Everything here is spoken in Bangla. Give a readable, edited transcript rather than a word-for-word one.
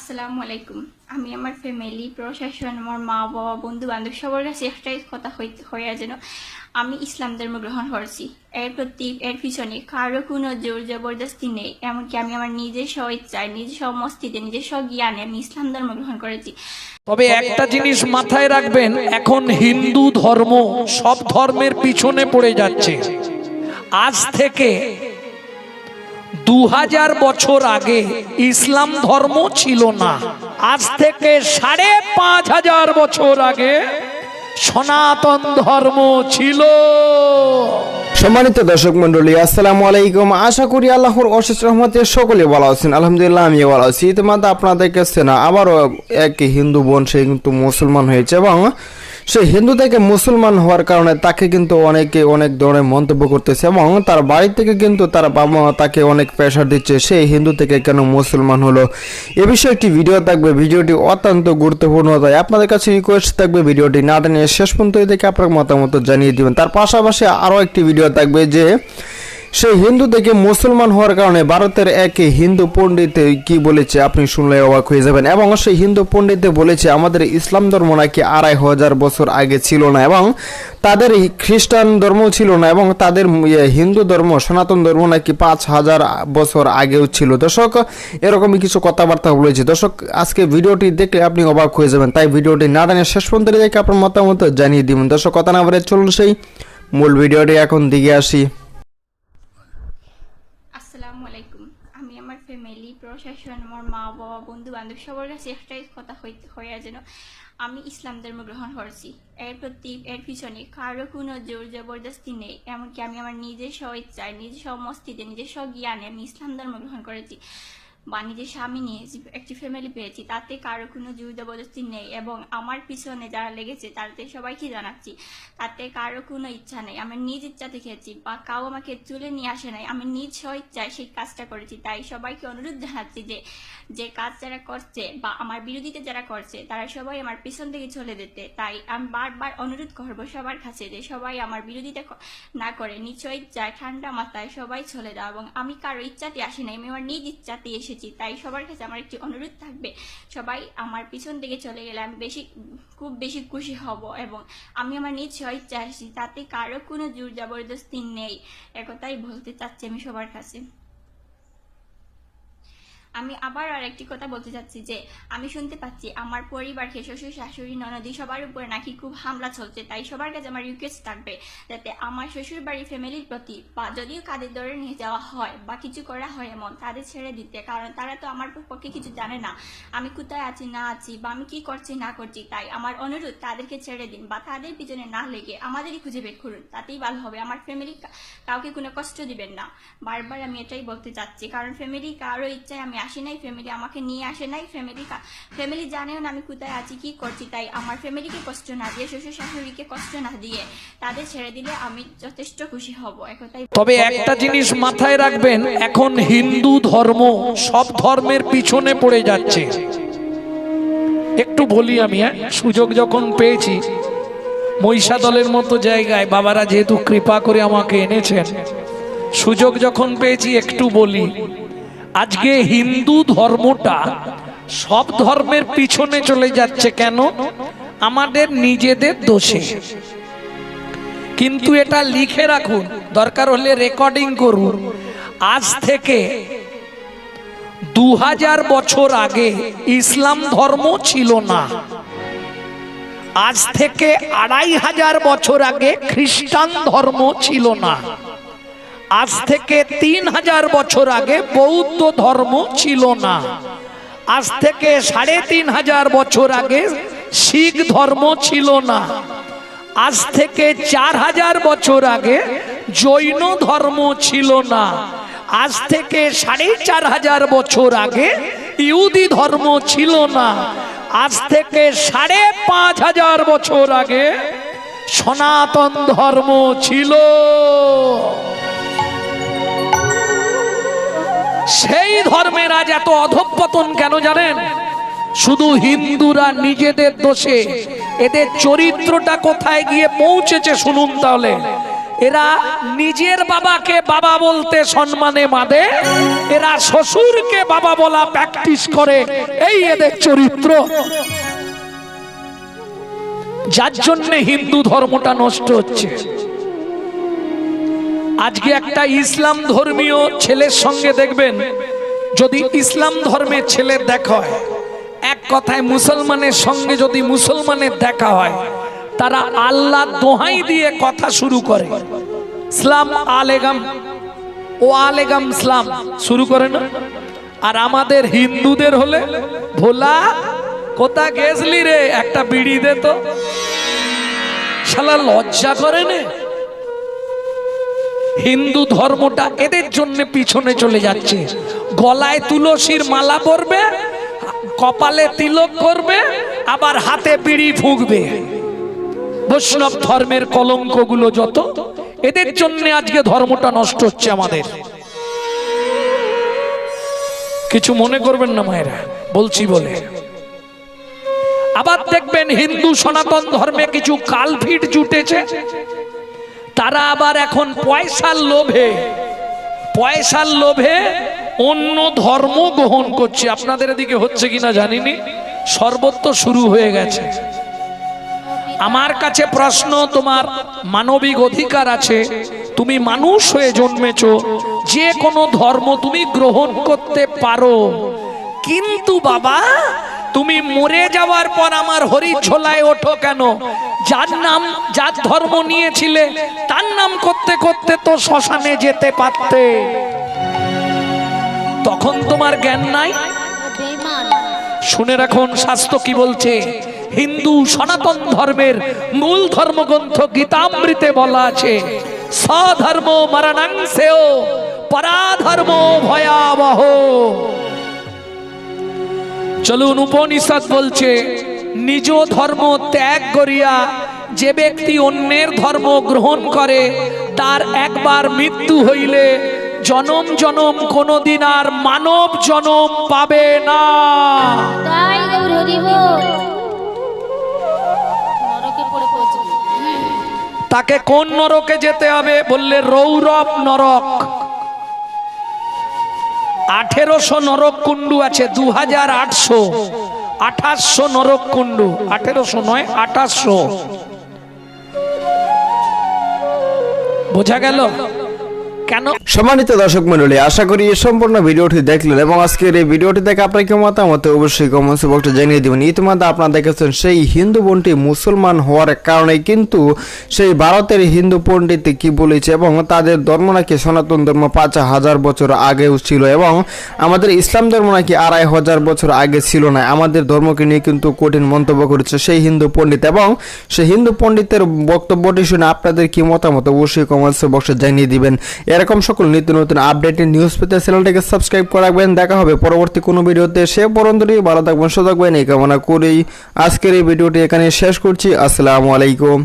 আসসালামু আলাইকুম। আমি আমার ফ্যামিলি, প্রশাসন, আমার মা বাবা, বন্ধু বান্ধব সবার কাছে একটাই কথা হয়ে যেন আমি ইসলাম ধর্ম গ্রহণ করছি। এর পিছনে কারো কোনো জোর জবরদস্তি নেই। এমনকি আমি আমার নিজের স্বইচ্ছায়, নিজের স্বমস্তিতে, নিজের স্বজ্ঞানে আমি ইসলাম ধর্ম গ্রহণ করেছি। তবে একটা জিনিস মাথায় রাখবেন, এখন হিন্দু ধর্ম সব ধর্মের পিছনে পড়ে যাচ্ছে। আজ থেকে 2000 বছর আগে ইসলাম ধর্ম ছিল না। আজ থেকে 5500 বছর আগে সনাতন ধর্ম ছিল। সম্মানিত দর্শক মন্ডলী, আসসালামু আলাইকুম। আশা করি আল্লাহর অশেষ রহমতে সকলে ভালো আছেন। আলহামদুলিল্লাহ আমিও ভালো আছি। ইতিমধ্যে আপনাদের কাছে না আবারও এক হিন্দু বোন, সে কিন্তু মুসলমান হয়েছে এবং সে হিন্দু থেকে মুসলমান হওয়ার কারণে তাকে কিন্তু অনেকে অনেক ধরনের মন্তব্য করতেছে এবং তার বাড়ি থেকে কিন্তু তার বাবা মা তাকে অনেক প্রেশার দিচ্ছে সে হিন্দু থেকে কেন মুসলমান হলো। এ বিষয়ে একটি ভিডিও থাকবে, ভিডিওটি অত্যন্ত গুরুত্বপূর্ণ। তাই আপনাদের কাছে রিকোয়েস্ট থাকবে ভিডিওটি না টেনে শেষ পর্যন্ত দেখে আপনার মতামত জানিয়ে দিবেন। তার পাশাপাশি আরও একটি ভিডিও থাকবে যে সে হিন্দু থেকে মুসলমান হওয়ার কারণে ভারতের এক হিন্দু পণ্ডিত কি বলেছে আপনি শুনলে অবাক হয়ে যাবেন। এবং সেই হিন্দু পণ্ডিত বলেছে আমাদের ইসলাম ধর্ম নাকি 2500 বছর আগে ছিল না এবং তাদের খ্রিস্টান ধর্ম ছিল না এবং তাদের হিন্দু ধর্ম সনাতন ধর্ম নাকি 5000 বছর আগেও ছিল। দর্শক, এরকমই কিছু কথাবার্তা বলেছে। দর্শক, আজকে ভিডিওটি দেখলে আপনি অবাক হয়ে যাবেন। তাই ভিডিওটি না টানে শেষ পর্যন্ত দেখে আপনার মতামত জানিয়ে দিবেন। দর্শক, কথা না বলে চলুন সেই মূল ভিডিওটি এখন দিকে আসি। আসসালামু আলাইকুম। আমি আমার ফ্যামিলি, প্রশাসন, আমার মা বাবা, বন্ধু বান্ধব সবার কাছে একটাই কথা হয়ে যেন আমি ইসলাম ধর্ম গ্রহণ করছি। এর পিছনে কারো কোনো জোর জবরদস্তি নেই। এমনকি আমি আমার নিজের স্বইচ্ছায়, নিজের স্বমস্তিতে, নিজের স্বজ্ঞানে আমি ইসলাম ধর্ম গ্রহণ করেছি বা নিজের স্বামী নিয়ে একটি ফ্যামিলি পেয়েছি। তাতে কারো কোনো জোর জবরদস্তি নেই এবং আমার পিছনে যারা লেগেছে তাদের সবাইকে জানাচ্ছি তাতে কারো কোনো ইচ্ছা নেই। আমি নিজ ইচ্ছাতে খেয়েছি বা কাউ আমাকে তুলে নিয়ে আসে নাই, আমি নিজ স্বইচ্ছায় সেই কাজটা করেছি। তাই সবাইকে অনুরোধ জানাচ্ছি যে কাজ যারা করছে বা আমার বিরোধিতা যারা করছে তারা সবাই আমার পিছন থেকে চলে যেতে। তাই আমি বারবার অনুরোধ করবো সবার কাছে যে সবাই আমার বিরোধিতা না করে নিজ স্বইচ্ছায় ঠান্ডা মাথায় সবাই চলে যাও। এবং আমি কারো ইচ্ছাতে আসি নাই, আমি আমার নিজ ইচ্ছাতে এসেছি। তাই সবার কাছে আমার একটি অনুরোধ থাকবে, সবাই আমার পিছন থেকে চলে গেলে আমি খুব বেশি খুশি হব এবং আমি আমার নিজ স্বইচ্ছা আসি, তাতে কারো কোনো জোর জবরদস্তি নেই। একথাই বলতে চাচ্ছি আমি সবার কাছে। আমি আবার আরেকটি কথা বলতে চাচ্ছি যে আমি শুনতে পাচ্ছি আমার পরিবারকে, শ্বশুর শাশুড়ি ননদি সবার উপরে নাকি খুব হামলা চলছে। তাই সবার কাছে আমার রিকোয়েস্ট থাকবে যাতে আমার শ্বশুর বাড়ি ফ্যামিলির প্রতি বা যদিও কাদের ধরে নিয়ে যাওয়া হয় বা কিছু করা হয় এমন তাদের ছেড়ে দিতে, কারণ তারা তো আমার পক্ষে কিছু জানে না আমি কোথায় আছি না আছি বা আমি কি করছি না করছি। তাই আমার অনুরোধ তাদেরকে ছেড়ে দিন বা তাদের পিছনে না লেগে আমাদেরই খুঁজে বের করুন, তাতেই ভালো হবে। আমার ফ্যামিলি কাউকে কোনো কষ্ট দিবেন না, বারবার আমি এটাই বলতে চাচ্ছি। কারণ ফ্যামিলি কারো ইচ্ছায় আমি আসি নাই, ফ্যামিলি আমাকে নিয়ে আসে নাই, ফ্যামিলি জানেও না আমি কোথায় আছি কি করছি। তাই আমার ফ্যামিলিকে কষ্ট না দিয়ে, শ্বশুর শাশুড়িকে কষ্ট না দিয়ে তাদের ছেড়ে দিলে আমি যথেষ্ট খুশি হব। একটাই। তবে একটা জিনিস মাথায় রাখবেন, এখন হিন্দু ধর্ম সব ধর্মের পিছনে পড়ে যাচ্ছে। একটু বলি আমি, সুযোগ যখন পেয়েছি মহিষাদলের মতো জায়গায় বাবারা যেহেতু কৃপা করে আমাকে এনেছেন, সুযোগ যখন পেয়েছি একটু বলি। আজকে হিন্দু ধর্মটা সব ধর্মের পিছনে চলে যাচ্ছে কেন? আমাদের নিজেদের দোষে। কিন্তু এটা লিখে রাখুন, দরকার হলে রেকর্ডিং করুন। আজ থেকে 2000 বছর আগে ইসলাম ধর্ম ছিল না। আজ থেকে 2500 বছর আগে খ্রিস্টান ধর্ম ছিল না। আজ থেকে 3000 বছর আগে বৌদ্ধ ধর্ম ছিল না। আজ থেকে 3500 বছর আগে শিখ ধর্ম ছিল না। আজ থেকে 4000 বছর আগে জৈন ধর্ম ছিল না। আজ থেকে 4500 বছর আগে ইহুদি ধর্ম ছিল না। আজ থেকে 5500 বছর আগে সনাতন ধর্ম ছিল। সেই ধর্মের আজ এত অধঃপতন কেন জানেন? শুধু হিন্দুরা নিজেদের দোষে। এদের চরিত্রটা কোথায় গিয়ে পৌঁছেছে শুনুন তাহলে। এরা নিজের বাবাকে বাবা বলতে সম্মানে বাঁধে, এরা শ্বশুরকে বাবা বলা প্র্যাকটিস করে। এই এদের চরিত্র, যার জন্য হিন্দু ধর্মটা নষ্ট হচ্ছে। আজকে একটা ইসলাম ধর্মীয় ছেলের সঙ্গে দেখবেন, যদি ইসলাম ধর্মের ছেলের দেখা হয়, এক কথায় মুসলমানের সঙ্গে যদি মুসলমানের দেখা হয়, তারা আল্লাহ দোহাই দিয়ে কথা শুরু করে। ইসলাম আলেগাম, ও আলেগাম ইসলাম শুরু করে না। আর আমাদের হিন্দুদের হলে, ভোলা কোথা গেছলি রে, একটা বিড়ি দে তো, শালা লজ্জা করে না। হিন্দু ধর্মটা এদের জন্য পিছনে চলে যাচ্ছে। গলায় তুলসীর মালা পরবে, কপালে তিলক করবে, আবার হাতে বিড়ি ফুঁকবে। বৈষ্ণব ধর্মের কলঙ্কগুলো যত, এদের জন্য আজকে ধর্মটা নষ্ট হচ্ছে আমাদের। কিছু মনে করবেন না মায়েরা, বলছি বলে। আবার দেখবেন হিন্দু সনাতন ধর্মে কিছু কালভিট জুটেছে, তারা আবার এখন পয়সার লোভে অন্য ধর্ম গ্রহণ করছে। আপনাদের এদিকে হচ্ছে কিনা জানিনি, সর্বত্র শুরু হয়ে গেছে। আমার কাছে প্রশ্ন, তোমার মানবিক অধিকার আছে, তুমি মানুষ হয়ে জন্মেছো, যে কোনো ধর্ম তুমি গ্রহণ করতে পারো, কিন্তু বাবা তুমি মরে যাওয়ার পর আমার হরি ছোলায় ওঠো কেন? যার ধর্ম নিয়েছিলে তার নাম করতে করতে তো শ্মশানে যেতে পারতে, তখন তোমার জ্ঞান নাই। শুনে রাখুন, শাস্ত্র কি বলছে। হিন্দু সনাতন ধর্মের মূল ধর্মগ্রন্থ গীতামৃতে বলা আছে, স্বধর্ম মরণাংশেও পরাধর্ম ভয়াবহ। চলুন, উপনিষদ বলছে, নিজ ধর্ম ত্যাগ করিয়া যে ব্যক্তি অন্যের ধর্ম গ্রহণ করে, তার একবার মৃত্যু হইলে জনম জনম কোনদিন আর মানব জনম পাবে না। তাকে কোন নরকে যেতে হবে বললে, রৌরব নরক। 1800 নরক কুণ্ডু আছে, 2800 নরক কুণ্ডু, 1800 নয় 2800। বোঝা গেল কেন? সম্মানিত দর্শক মণ্ডলী, আশা করি এই সম্পূর্ণ ভিডিওটি দেখলেন এবং আজকের এই ভিডিওটি দেখে আপনার কি মতামত অবশ্যই কমেন্টস বক্সে জানিয়ে দিবেন। ইতিমধ্যে আপনারা দেখেছেন সেই হিন্দু বোনটি মুসলমান হওয়ার কারণে কিন্তু সেই ভারতের হিন্দু পণ্ডিত কি বলেছে, এবং তাদের ধর্ম নাকি সনাতন ধর্ম 5000 বছর আগেও ছিল, এবং আমাদের ইসলাম ধর্ম নাকি 2500 বছর আগে ছিল না। আমাদের ধর্মকে নিয়ে কিন্তু কঠিন মন্তব্য করেছে সেই হিন্দু পণ্ডিত, এবং সেই হিন্দু পণ্ডিতের বক্তব্যটি শুনে আপনাদের কি মতামত অবশ্যই কমেন্টস বক্সে জানিয়ে দিবেন। এরকম সকল নিত্য নতুন আপডেটেড নিউজ পেতে চ্যানেলটিকে সাবস্ক্রাইব করে রাখবেন। দেখা হবে পরবর্তী কোনো ভিডিওতে, সে পর্যন্ত ভালো থাকবেন, সুস্থ থাকবেন এই কামনা করেই আজকের এই ভিডিওটি এখানে শেষ করছি। আসসালামু আলাইকুম।